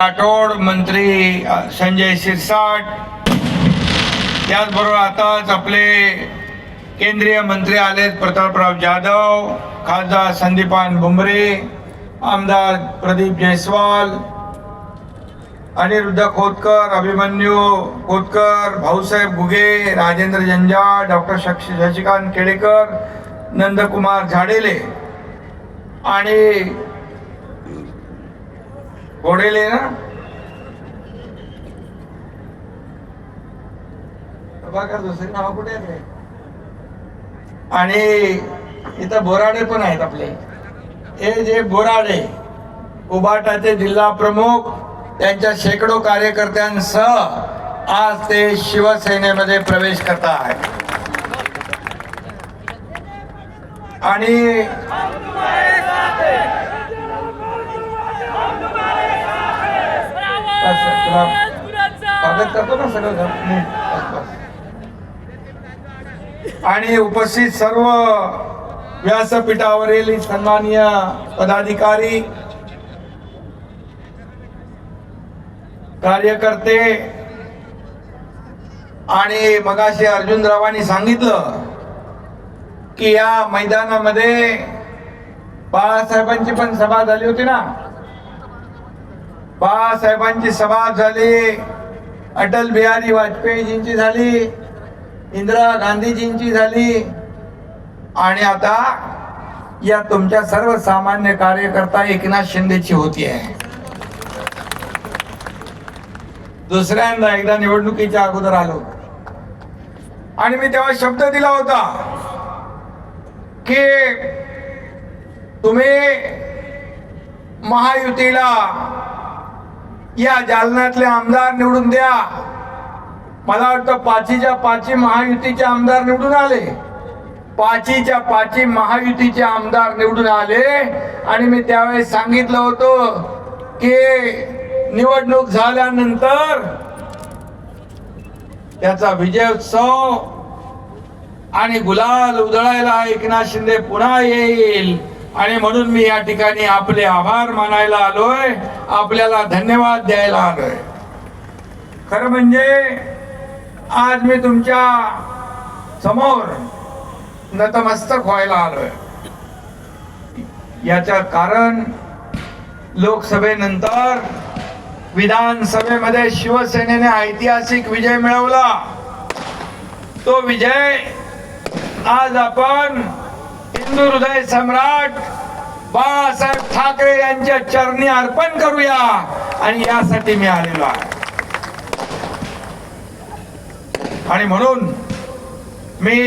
राठोड मंत्री संजय शिरसाट, त्याचबरोबर आताच आपले केंद्रीय मंत्री आलेत प्रतापराव जाधव, खासदार संदीपान भुमरे, आमदार प्रदीप जयस्वाल, अनिरुद्ध खोतकर, अभिमन्यू खोतकर, भाऊसाहेब घुगे, राजेंद्र जंजाळ, डॉक्टर शशिकांत केळेकर, नंदकुमार झाडेले आणि घोडेले ना बघा दुसरे नाव कुठे आहे आणि इथं बोराडे पण आहेत आपले. हे जे बोराडे उबाटाचे जिल्हा प्रमुख त्यांच्या शेकडो कार्यकर्त्यांसह आज ते शिवसेनेमध्ये प्रवेश करत आहेत. आणि स्वागत करतो ना सगळं. आणि उपस्थित सर्व व्यासपीठावरील सन्माननीय पदाधिकारी, कार्यकर्ते आणि मगाशी अर्जुनरावांनी सांगितलं की या मैदानामध्ये बाळासाहेबांची पण सभा झाली होती ना. बाळासाहेबांची सभा झाली, अटल बिहारी वाजपेयीजींची झाली, इंदिरा गांधीजींची झाली आणि आता या तुमच्या सर्वसामान्य कार्यकर्ता एकनाथ शिंदेची होती आहे. दुसऱ्यांदा एकदा निवडणुकीच्या अगोदर आलो आणि मी तेव्हा शब्द दिला होता की तुम्ही महायुतीला या जालन्यातले आमदार निवडून द्या. मला वाटतं पाचीच्या पाची महायुतीचे आमदार निवडून आले. पाचीच्या पाची महायुतीचे आमदार निवडून आले आणि मी त्यावेळेस सांगितलं होतं की निवडणूक झाल्यानंतर त्याचा विजयोत्सव आणि गुलाल उधळायला एकनाथ शिंदे पुन्हा येईल. आणि म्हणून मी या ठिकाणी आपले आभार मानायला आलोय, आपल्याला धन्यवाद द्यायला आलोय. खरं म्हणजे आज मी तुमच्या समोर नतमस्तक व्हायला आलोय. याचं कारण लोकसभेनंतर विधानसभेमध्ये शिवसेनेने ऐतिहासिक विजय मिळवला. तो विजय आज आपण हिंदू हृदय सम्राट बाळासाहेब ठाकरे यांच्या चरणी अर्पण करूया आणि यासाठी मी आलेलो आहे. आणि म्हणून मी